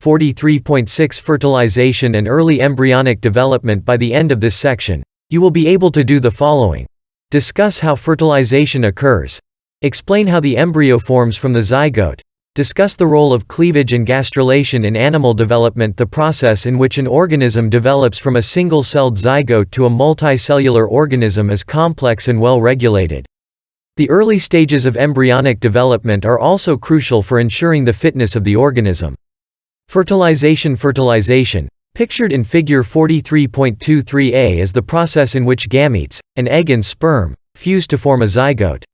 43.6 Fertilization and early embryonic development. By the end of this section, you will be able to do the following. Discuss how fertilization occurs. Explain how the embryo forms from the zygote. Discuss the role of cleavage and gastrulation in animal development. The process in which an organism develops from a single-celled zygote to a multicellular organism is complex and well-regulated. The early stages of embryonic development are also crucial for ensuring the fitness of the organism. Fertilization. Fertilization, pictured in Figure 43.23a, is the process in which gametes, an egg and sperm, fuse to form a zygote.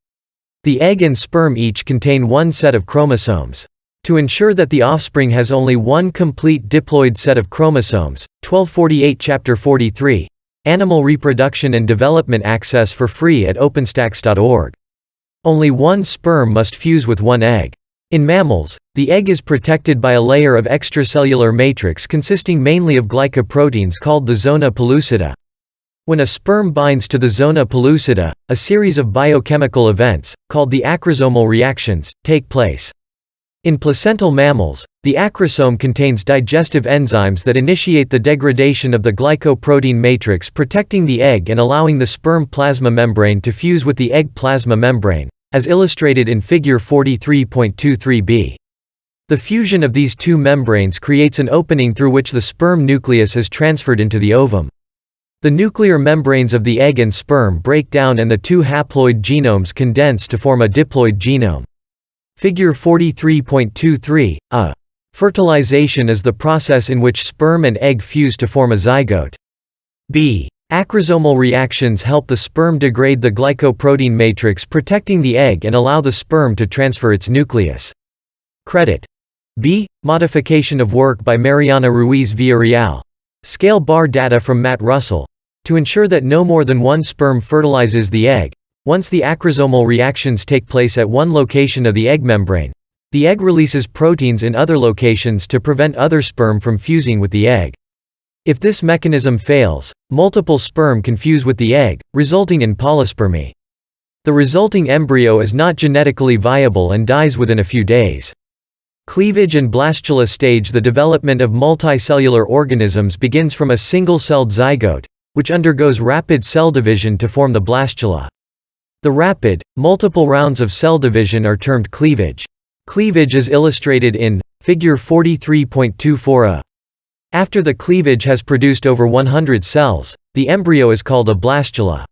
The egg and sperm each contain one set of chromosomes. To ensure that the offspring has only one complete diploid set of chromosomes, 1248 Chapter 43, Animal Reproduction and Development, access for free at openstax.org. Only one sperm must fuse with one egg. In mammals, the egg is protected by a layer of extracellular matrix consisting mainly of glycoproteins called the zona pellucida. When a sperm binds to the zona pellucida, a series of biochemical events, called the acrosomal reactions, take place. In placental mammals, the acrosome contains digestive enzymes that initiate the degradation of the glycoprotein matrix, protecting the egg and allowing the sperm plasma membrane to fuse with the egg plasma membrane, as illustrated in Figure 43.23b. The fusion of these two membranes creates an opening through which the sperm nucleus is transferred into the ovum. The nuclear membranes of the egg and sperm break down and the two haploid genomes condense to form a diploid genome. Figure 43.23a. Fertilization is the process in which sperm and egg fuse to form a zygote. b. Acrosomal reactions help the sperm degrade the glycoprotein matrix, protecting the egg and allow the sperm to transfer its nucleus. Credit. B. Modification of work by Mariana Ruiz Villarreal. Scale bar data from Matt Russell. To ensure that no more than one sperm fertilizes the egg, once the acrosomal reactions take place at one location of the egg membrane, the egg releases proteins in other locations to prevent other sperm from fusing with the egg. If this mechanism fails, multiple sperm can fuse with the egg, resulting in polyspermy. The resulting embryo is not genetically viable and dies within a few days. Cleavage and blastula stage. The development of multicellular organisms begins from a single-celled zygote, which undergoes rapid cell division to form the blastula. The rapid, multiple rounds of cell division are termed cleavage. Cleavage is illustrated in Figure 43.24a. After the cleavage has produced over 100 cells, the embryo is called a blastula.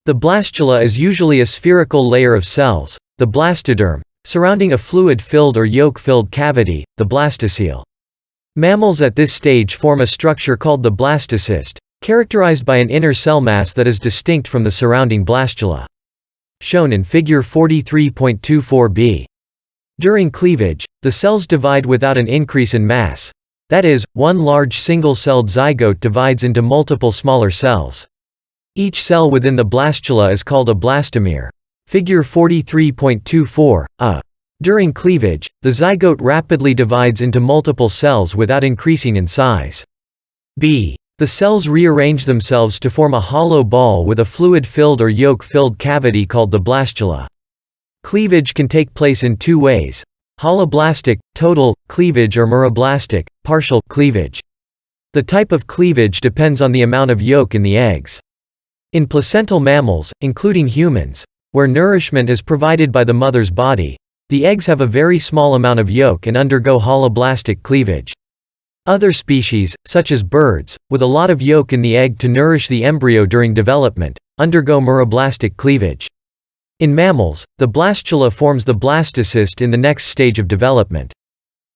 The blastula is usually a spherical layer of cells, the blastoderm, surrounding a fluid-filled or yolk-filled cavity, the blastocele. Mammals at this stage form a structure called the blastocyst, characterized by an inner cell mass that is distinct from the surrounding blastula. Shown in Figure 43.24b. During cleavage, the cells divide without an increase in mass. That is, one large single-celled zygote divides into multiple smaller cells. Each cell within the blastula is called a blastomere. Figure 43.24a. During cleavage, the zygote rapidly divides into multiple cells without increasing in size. b. The cells rearrange themselves to form a hollow ball with a fluid-filled or yolk-filled cavity called the blastula. Cleavage can take place in two ways: holoblastic, total, cleavage, or meriblastic, partial, cleavage. The type of cleavage depends on the amount of yolk in the eggs. In placental mammals, including humans, where nourishment is provided by the mother's body, the eggs have a very small amount of yolk and undergo holoblastic cleavage. Other species, such as birds, with a lot of yolk in the egg to nourish the embryo during development, undergo meriblastic cleavage. In mammals, the blastula forms the blastocyst in the next stage of development.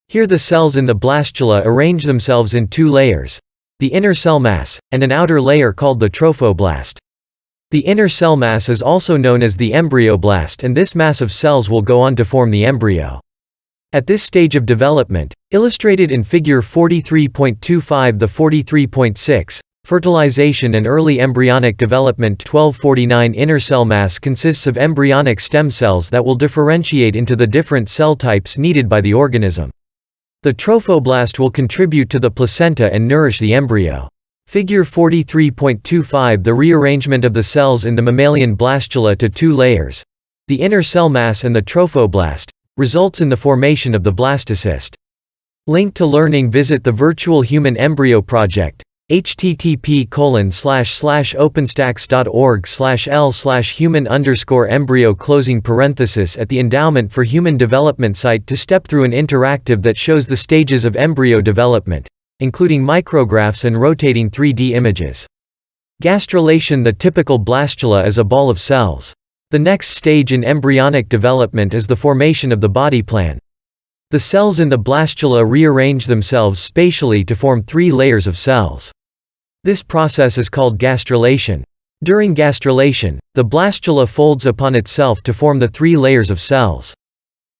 Here the cells in the blastula arrange themselves in two layers: the inner cell mass, and an outer layer called the trophoblast. The inner cell mass is also known as the embryoblast, and this mass of cells will go on to form the embryo. At this stage of development, illustrated in Figure 43.25, the 43.6, fertilization and early embryonic development, 1249, inner cell mass consists of embryonic stem cells that will differentiate into the different cell types needed by the organism. The trophoblast will contribute to the placenta and nourish the embryo. Figure 43.25, the rearrangement of the cells in the mammalian blastula to two layers, the inner cell mass and the trophoblast, results in the formation of the blastocyst. Link to learning. Visit the Virtual Human Embryo Project, http://openstax.org/l/human_embryo at the Endowment for Human Development site to step through an interactive that shows the stages of embryo development, including micrographs and rotating 3D images. Gastrulation. The typical blastula is a ball of cells. The next stage in embryonic development is the formation of the body plan. The cells in the blastula rearrange themselves spatially to form 3 layers of cells. This process is called gastrulation. During gastrulation, the blastula folds upon itself to form the 3 layers of cells.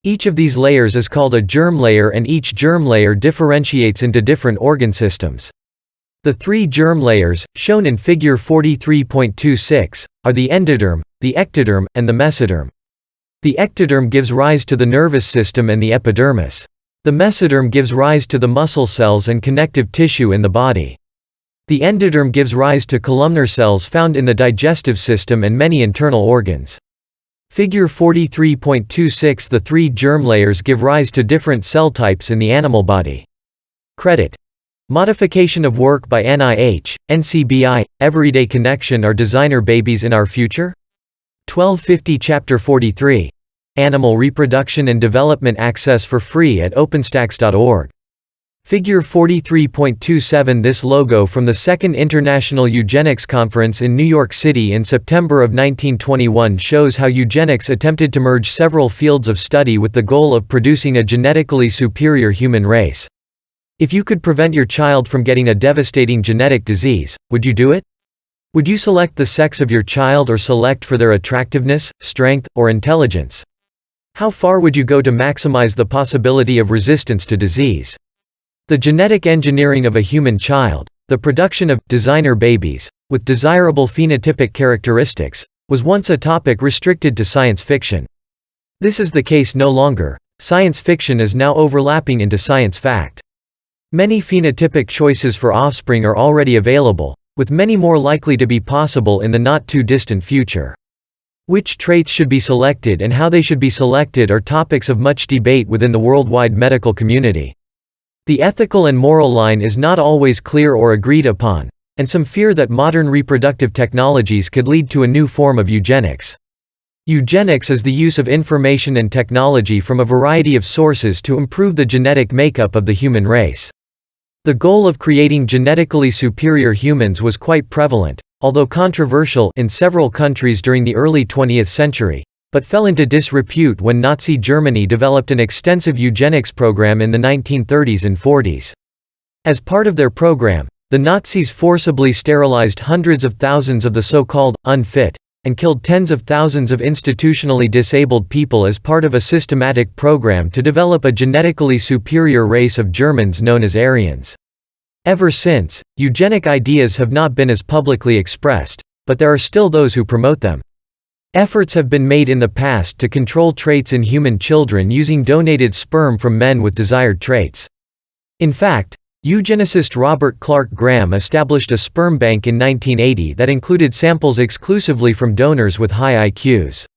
Each of these layers is called a germ layer, and each germ layer differentiates into different organ systems. The 3 germ layers, shown in Figure 43.26, are the endoderm, the ectoderm, and the mesoderm. The ectoderm gives rise to the nervous system and the epidermis. The mesoderm gives rise to the muscle cells and connective tissue in the body. The endoderm gives rise to columnar cells found in the digestive system and many internal organs. Figure 43.26. The 3 germ layers give rise to different cell types in the animal body. Credit. Modification of work by NIH, NCBI, Everyday Connection. Are designer babies in our future? 1250. Chapter 43. Animal Reproduction and Development. Access for free at openstax.org. Figure 43.27. This logo from the Second International Eugenics Conference in New York City in September of 1921 shows how eugenics attempted to merge several fields of study with the goal of producing a genetically superior human race. If you could prevent your child from getting a devastating genetic disease, would you do it? Would you select the sex of your child or select for their attractiveness, strength, or intelligence? How far would you go to maximize the possibility of resistance to disease? The genetic engineering of a human child, the production of designer babies with desirable phenotypic characteristics, was once a topic restricted to science fiction. This is the case no longer. Science fiction is now overlapping into science fact. Many phenotypic choices for offspring are already available, with many more likely to be possible in the not-too-distant future. Which traits should be selected and how they should be selected are topics of much debate within the worldwide medical community. The ethical and moral line is not always clear or agreed upon, and some fear that modern reproductive technologies could lead to a new form of eugenics. Eugenics is the use of information and technology from a variety of sources to improve the genetic makeup of the human race. The goal of creating genetically superior humans was quite prevalent, although controversial, in several countries during the early 20th century, but fell into disrepute when Nazi Germany developed an extensive eugenics program in the 1930s and 40s. As part of their program, the Nazis forcibly sterilized hundreds of thousands of the so-called unfit, and killed tens of thousands of institutionally disabled people as part of a systematic program to develop a genetically superior race of Germans known as Aryans. Ever since, eugenic ideas have not been as publicly expressed, but there are still those who promote them. Efforts have been made in the past to control traits in human children using donated sperm from men with desired traits. In fact, eugenicist Robert Clark Graham established a sperm bank in 1980 that included samples exclusively from donors with high IQs.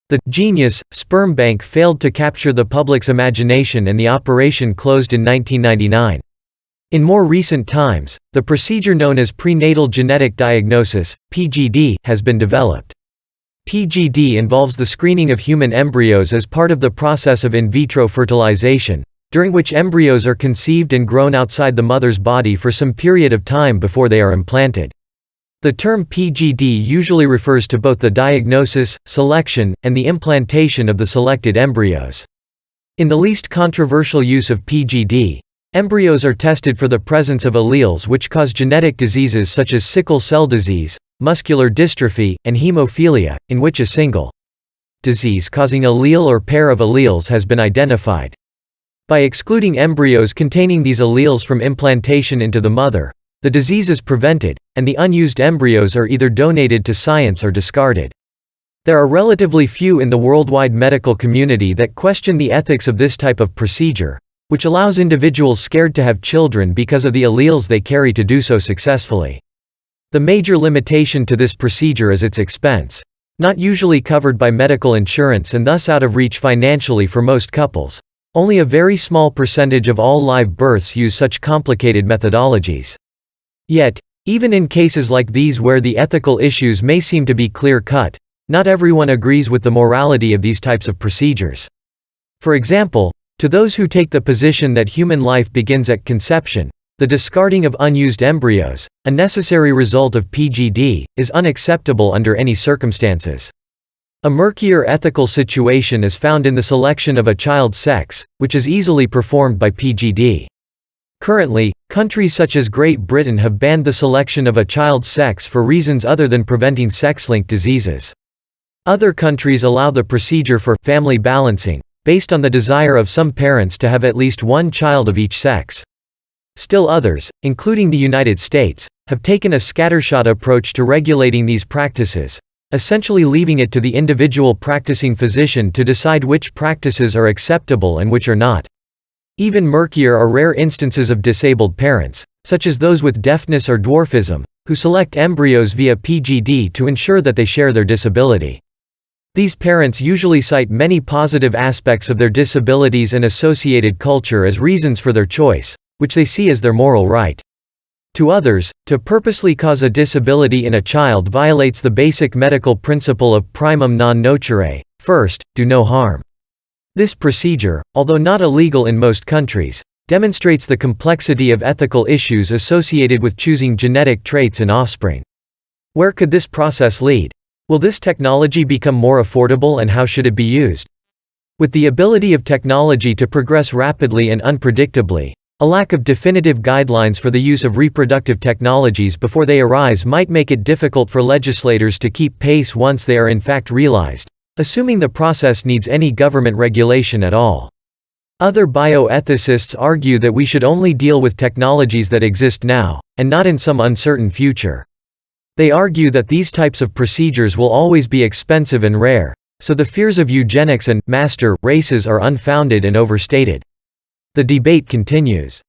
The Genius sperm bank failed to capture the public's imagination and the operation closed in 1999. In more recent times, the procedure known as prenatal genetic diagnosis, PGD, has been developed. PGD involves the screening of human embryos as part of the process of in vitro fertilization, during which embryos are conceived and grown outside the mother's body for some period of time before they are implanted. The term PGD usually refers to both the diagnosis, selection, and the implantation of the selected embryos. In the least controversial use of PGD, embryos are tested for the presence of alleles which cause genetic diseases such as sickle cell disease, muscular dystrophy, and hemophilia, in which a single disease-causing allele or pair of alleles has been identified. By excluding embryos containing these alleles from implantation into the mother, the disease is prevented, and the unused embryos are either donated to science or discarded. There are relatively few in the worldwide medical community that question the ethics of this type of procedure, which allows individuals scared to have children because of the alleles they carry to do so successfully. The major limitation to this procedure is its expense. Not usually covered by medical insurance and thus out of reach financially for most couples. Only a very small percentage of all live births use such complicated methodologies. Yet, even in cases like these where the ethical issues may seem to be clear-cut, not everyone agrees with the morality of these types of procedures. For example, to those who take the position that human life begins at conception, the discarding of unused embryos, a necessary result of PGD, is unacceptable under any circumstances. A murkier ethical situation is found in the selection of a child's sex, which is easily performed by PGD. Currently, countries such as Great Britain have banned the selection of a child's sex for reasons other than preventing sex-linked diseases. Other countries allow the procedure for family balancing, based on the desire of some parents to have at least one child of each sex. Still others, including the United States, have taken a scattershot approach to regulating these practices, essentially leaving it to the individual practicing physician to decide which practices are acceptable and which are not. Even murkier are rare instances of disabled parents, such as those with deafness or dwarfism, who select embryos via PGD to ensure that they share their disability. These parents usually cite many positive aspects of their disabilities and associated culture as reasons for their choice, which they see as their moral right. To others, to purposely cause a disability in a child violates the basic medical principle of primum non nocere, first, do no harm. This procedure, although not illegal in most countries, demonstrates the complexity of ethical issues associated with choosing genetic traits in offspring. Where could this process lead? Will this technology become more affordable, and how should it be used? With the ability of technology to progress rapidly and unpredictably, a lack of definitive guidelines for the use of reproductive technologies before they arise might make it difficult for legislators to keep pace once they are in fact realized, assuming the process needs any government regulation at all. Other bioethicists argue that we should only deal with technologies that exist now, and not in some uncertain future. They argue that these types of procedures will always be expensive and rare, so the fears of eugenics and master races are unfounded and overstated. The debate continues.